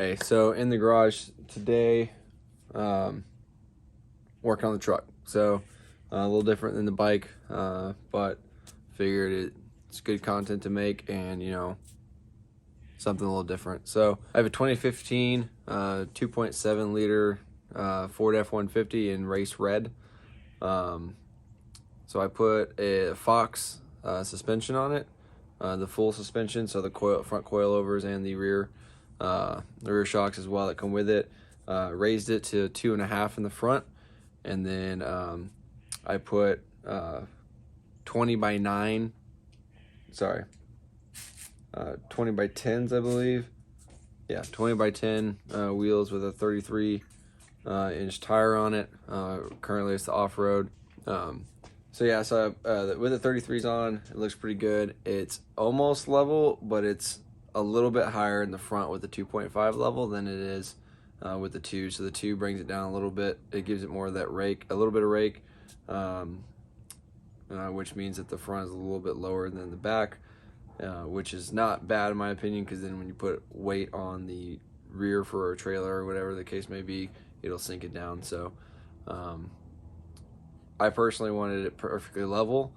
Hey, so in the garage today, working on the truck. So a little different than the bike, but figured it's good content to make, and you know, something a little different. So I have a 2015 2.7 liter Ford F-150 in race red. So I put a Fox suspension on it, the full suspension, so the front coilovers and the rear shocks as well that come with it. Raised it to 2.5 in the front, and then I put 20 by 10s, I believe. Yeah, 20 by 10 wheels with a 33 inch tire on it. Currently it's the off-road. So with the 33s on, it looks pretty good. It's almost level, but it's a little bit higher in the front with the 2.5 level than it is with the 2. So the 2 brings it down a little bit. It gives it more of that rake, a little bit of rake, which means that the front is a little bit lower than the back, which is not bad in my opinion, because then when you put weight on the rear for a trailer or whatever the case may be, it'll sink it down. So I personally wanted it perfectly level,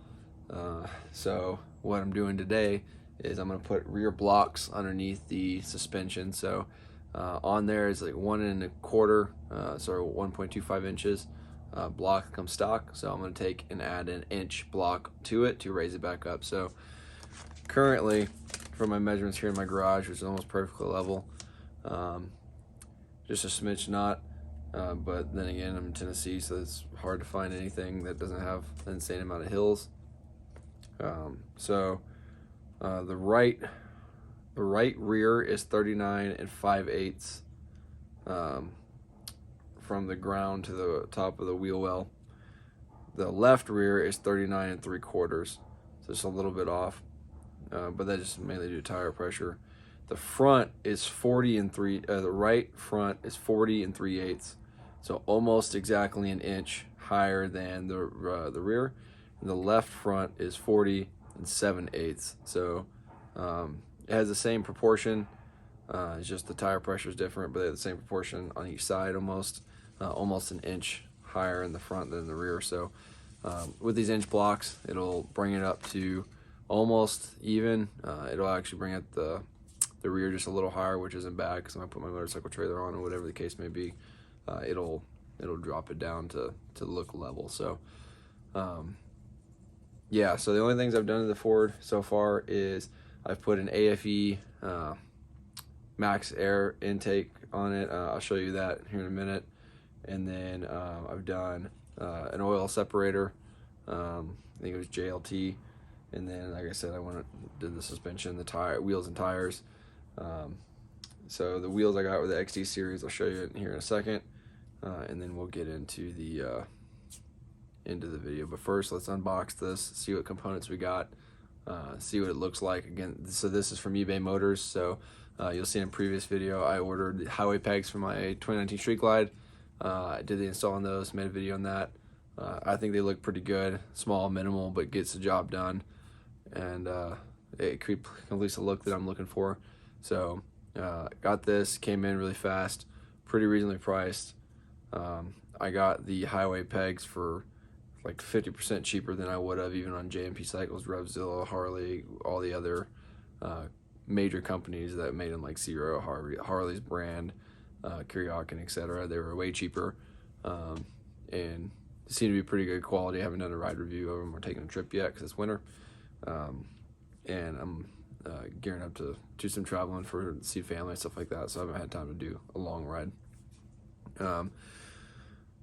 so what I'm doing today is I'm going to put rear blocks underneath the suspension. So on there is like 1.25, 1.25 inches block comes stock. So I'm going to take and add an inch block to it to raise it back up. So currently, from my measurements here in my garage, which is almost perfectly level, just a smidge knot. But then again, I'm in Tennessee, so it's hard to find anything that doesn't have an insane amount of hills. The right rear is 39 5/8 from the ground to the top of the wheel well. The left rear is 39 3/4, so it's a little bit off, but that just mainly due to tire pressure. The front is 40 the right front is 40 3/8, so almost exactly an inch higher than the rear. And the left front is 40 7/8, so it has the same proportion. It's just the tire pressure is different, but they have the same proportion on each side, almost an inch higher in the front than the rear. So with these inch blocks, it'll bring it up to almost even. It'll actually bring up the rear just a little higher, which isn't bad, because when I put my motorcycle trailer on or whatever the case may be, it'll drop it down to look level. So yeah, so the only things I've done to the Ford so far is I've put an AFE max air intake on it. I'll show you that here in a minute. And then I've done an oil separator. I think it was JLT. And then, like I said, did the suspension, the wheels and tires. So the wheels I got were the XD series. I'll show you here in a second, and then we'll get into the video. But first, let's unbox this, see what components we got, see what it looks like. Again, so this is from eBay Motors. So you'll see in a previous video, I ordered the highway pegs for my 2019 Street Glide. I did the install on those, made a video on that. I think they look pretty good, small, minimal, but gets the job done, and it completes the look that I'm looking for. So got this, came in really fast, pretty reasonably priced. I got the highway pegs for like 50% cheaper than I would have even on JMP Cycles, Revzilla, Harley, all the other major companies that made them, like Zero, Harley's brand, Kuryokin, etc. They were way cheaper, and they seem to be pretty good quality. I haven't done a ride review of them or taken a trip yet because it's winter, and I'm gearing up to do some traveling for see family and stuff like that, so I haven't had time to do a long ride.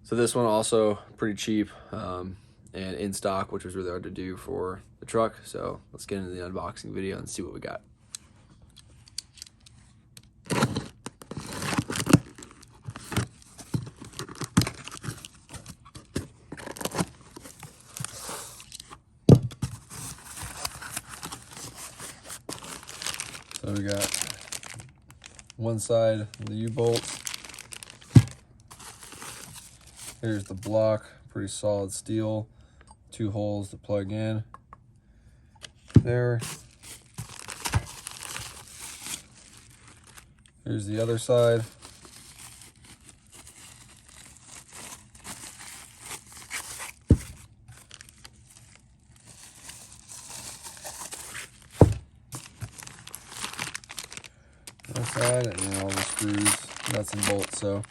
So this one also pretty cheap, and in stock, which was really hard to do for the truck. So let's get into the unboxing video and see what we got. So we got one side of the U-bolts. Here's the block, pretty solid steel. 2 holes to plug in. There. Here's the other side. Other side, and then all the screws, nuts and bolts. So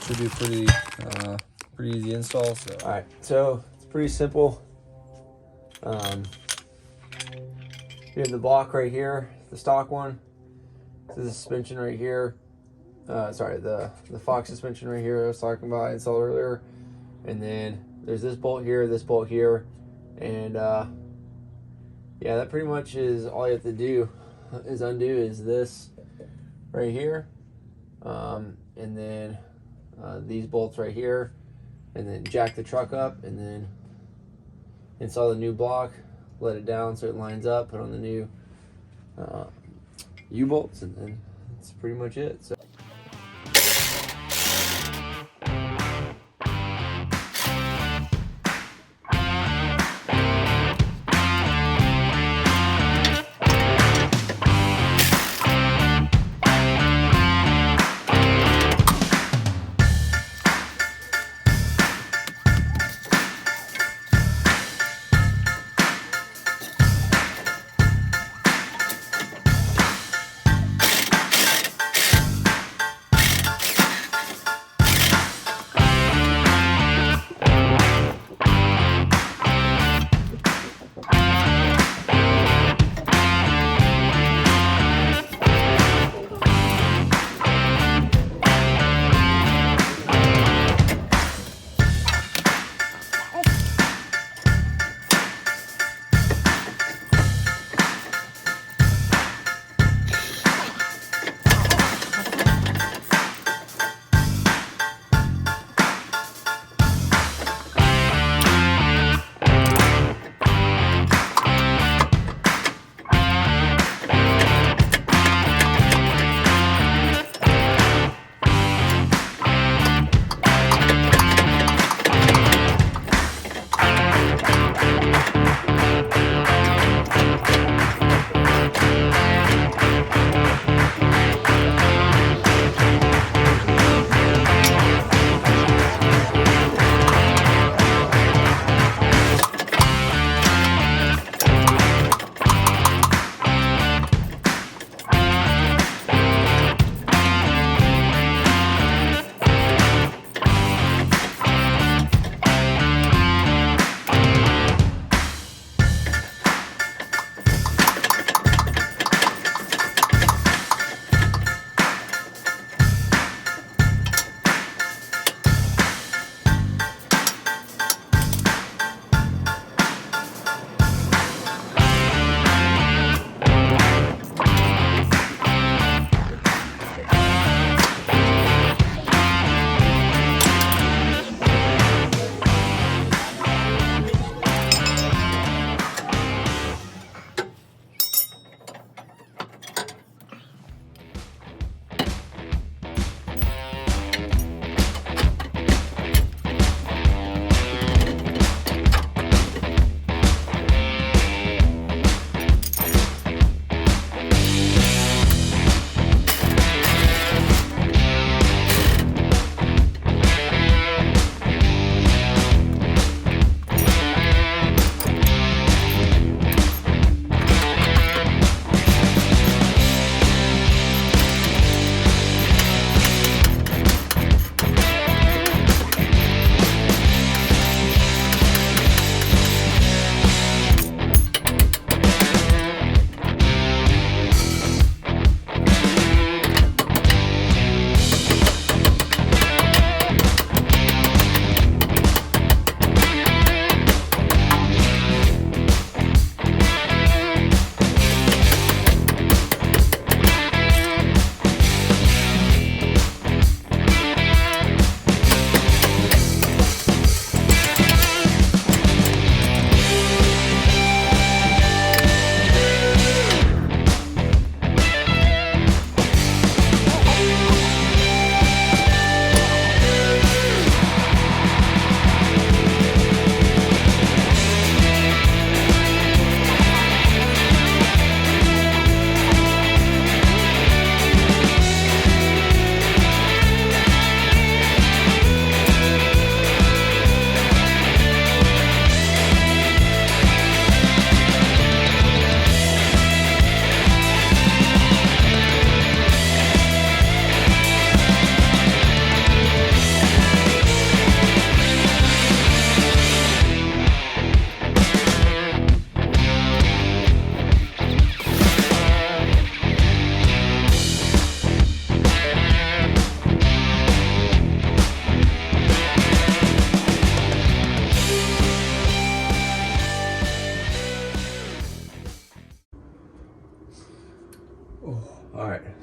should be a pretty easy install. So all right, so it's pretty simple. Here's the block right here, the stock one. This is the suspension right here. Sorry, the Fox suspension right here I was talking about, I installed earlier. And then there's this bolt here, and yeah, that pretty much is all you have to do. Is undo is this right here, and then these bolts right here, and then jack the truck up, and then install the new block, let it down so it lines up, put on the new U-bolts, and then that's pretty much it. So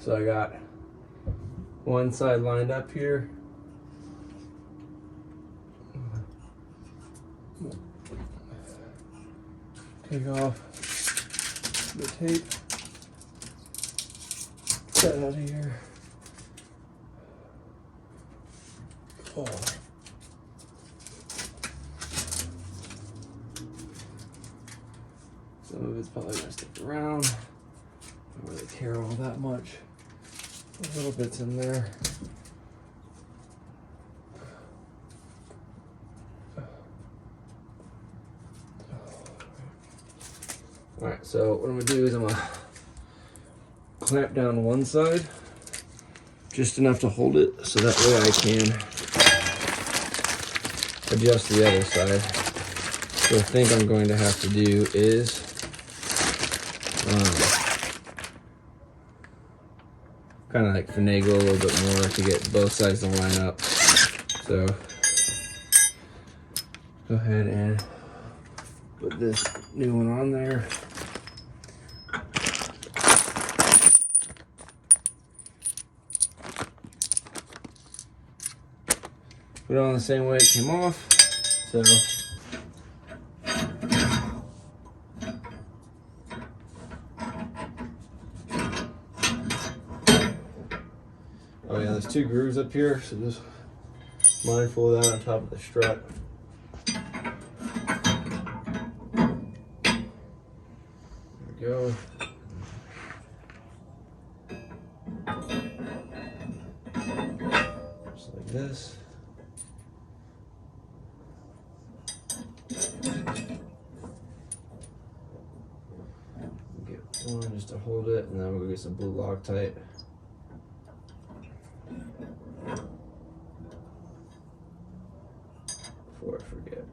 So I got one side lined up here. Take off the tape. Get that out of here. Oh. Some of it's probably gonna stick around. I don't really care all that much. A little bits in there. Alright, so what I'm gonna do is I'm gonna clamp down one side just enough to hold it so that way I can adjust the other side. So I think I'm going to have to do is kind of like finagle a little bit more to get both sides to line up. So go ahead and put this new one on there. Put it on the same way it came off. So oh yeah, there's two grooves up here, so just mindful of that on top of the strut. There we go. Just like this. Get one just to hold it, and then we'll go get some blue Loctite. Before I forget.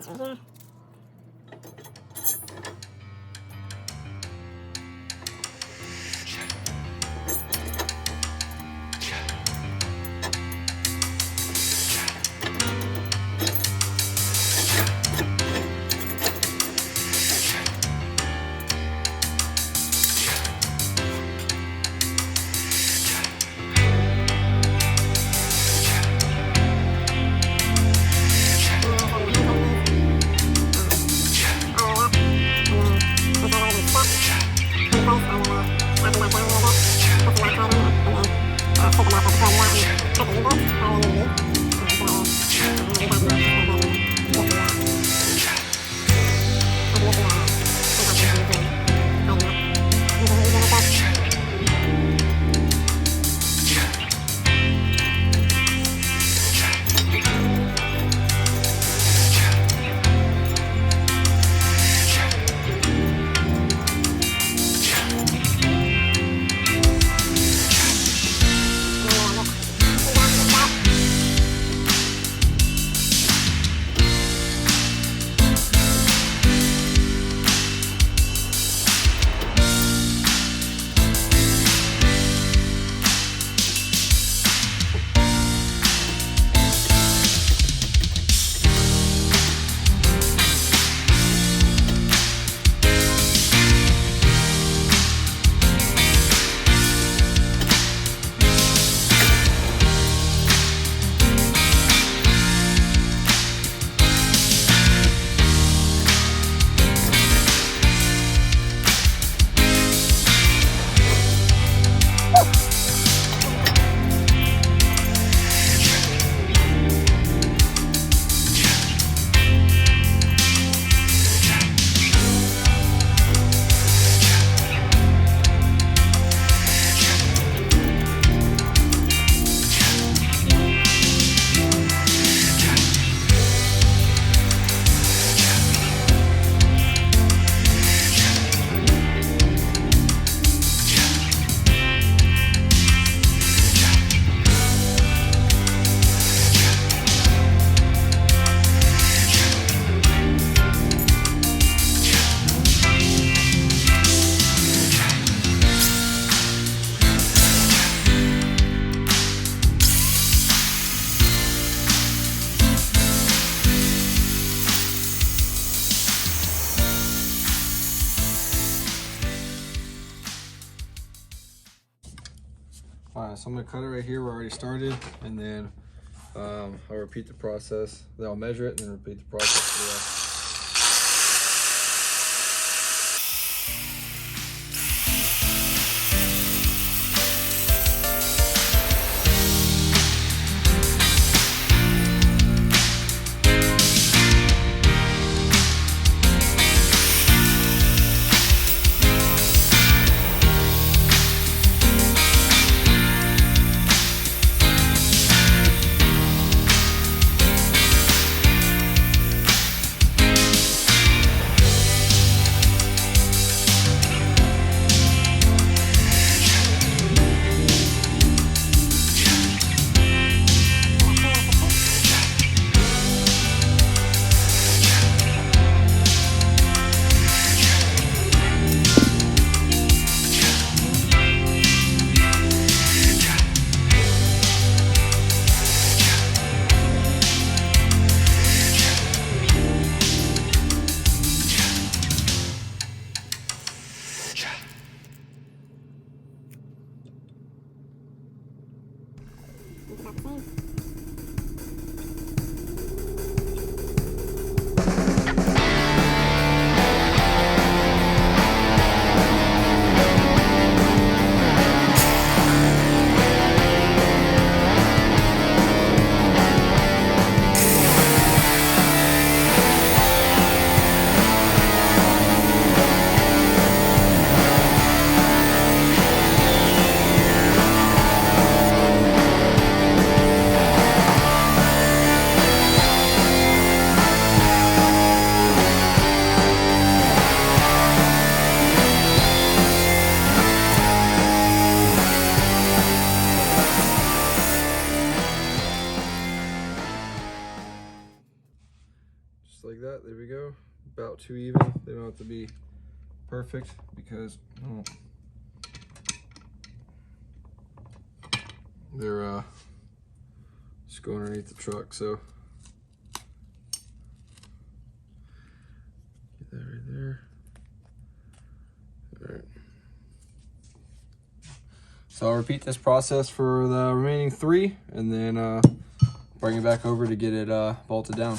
This one here. Alright, so I'm going to cut it right here. We're already started, and then I'll repeat the process. Then I'll measure it and then repeat the process for the rest. about too even. They don't have to be perfect because they're just go underneath the truck. So get that right there. All right. So I'll repeat this process for the remaining 3, and then bring it back over to get it bolted down.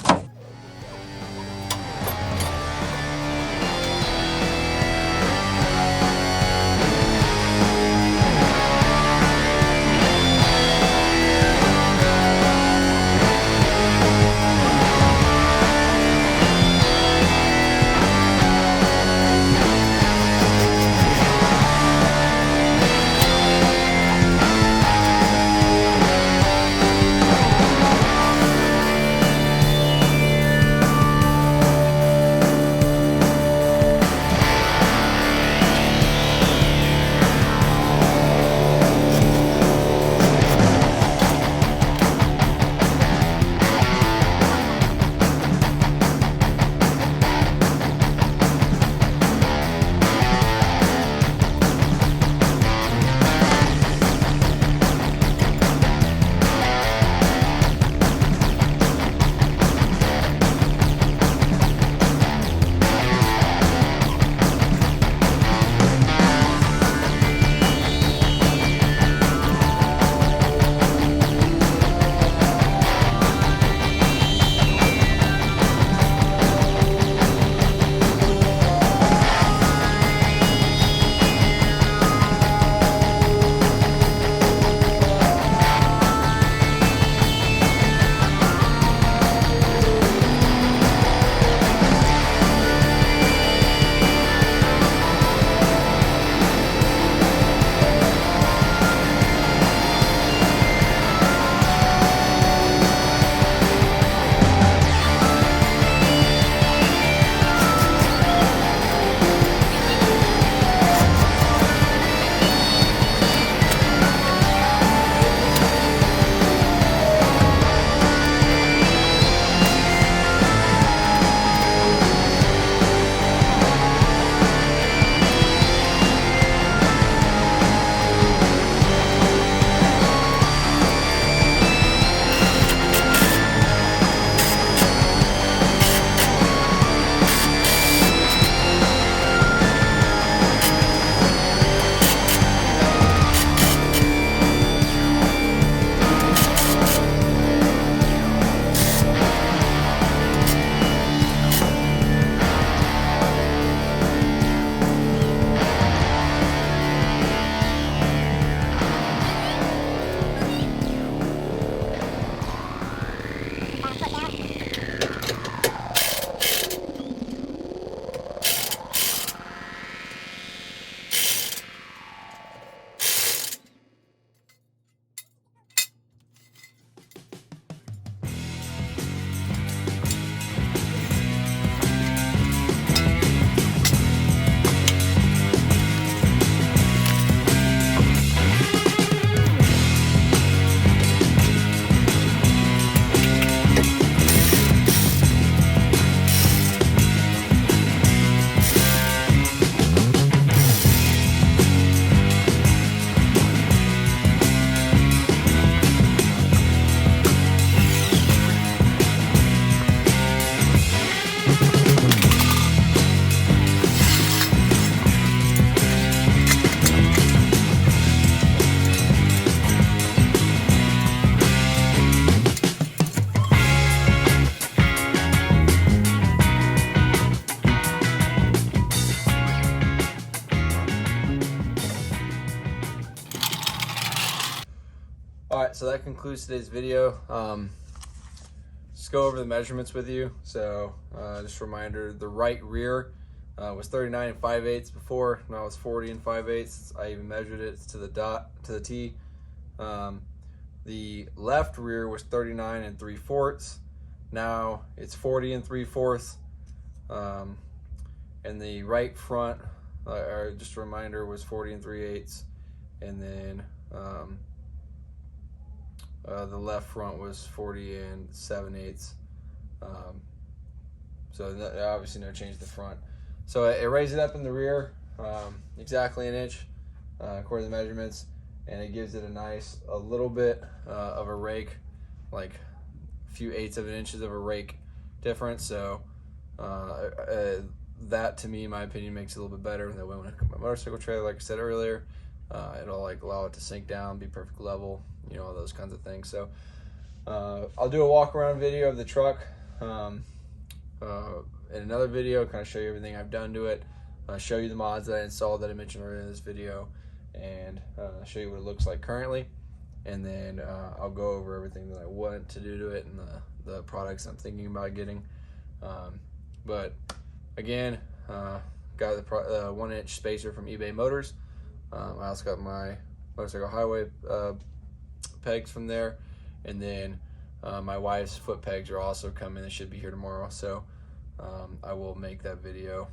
All right, so that concludes today's video. Just go over the measurements with you. So just a reminder, the right rear was 39 5/8 before, now it's 40 5/8. I even measured it to the dot, to the T. The left rear was 39 3/4. Now it's 40 3/4. And the right front, just a reminder, was 40 3/8. And then the left front was 40 7/8. So obviously no change to the front. So it raised it up in the rear, exactly an inch according to the measurements, and it gives it a little bit of a rake, like a few eighths of an inches of a rake difference. So that, to me, in my opinion, makes it a little bit better. That way when I put my motorcycle trailer, like I said earlier, it'll like allow it to sink down, be perfect level, you know, all those kinds of things. So I'll do a walk around video of the truck in another video, kind of show you everything I've done to it, show you the mods that I installed that I mentioned earlier in this video, and show you what it looks like currently. And then I'll go over everything that I want to do to it and the products I'm thinking about getting. But again, got the 1-inch spacer from eBay Motors. I also got my motorcycle highway pegs from there, and then my wife's foot pegs are also coming. They should be here tomorrow, so I will make that video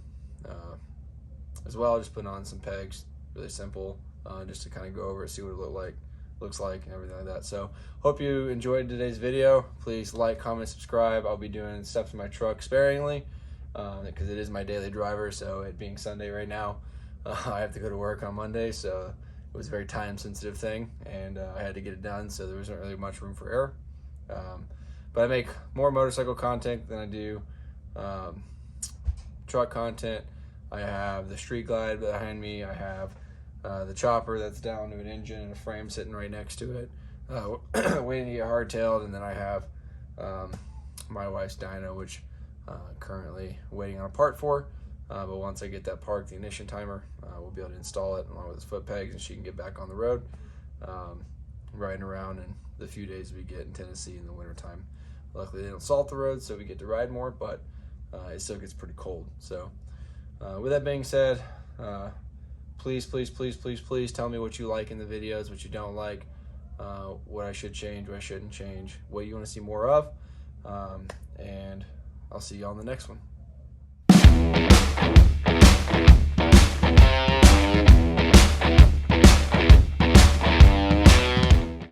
as well. Just put on some pegs, really simple, just to kind of go over it, see what it looks like and everything like that. So hope you enjoyed today's video. Please like, comment, subscribe. I'll be doing stuff in my truck sparingly because it is my daily driver. So it being Sunday right now, I have to go to work on Monday, so it was a very time sensitive thing, and I had to get it done, so there wasn't really much room for error. But I make more motorcycle content than I do truck content. I have the Street Glide behind me. I have the chopper that's down to an engine and a frame sitting right next to it, waiting to get hardtailed. And then I have my wife's dyno, which currently waiting on a part for. But once I get that part, the ignition timer, we'll be able to install it along with its foot pegs, and she can get back on the road, riding around in the few days we get in Tennessee in the wintertime. Luckily, they don't salt the road, so we get to ride more, but it still gets pretty cold. So with that being said, please tell me what you like in the videos, what you don't like, what I should change, what I shouldn't change, what you want to see more of, and I'll see you on the next one.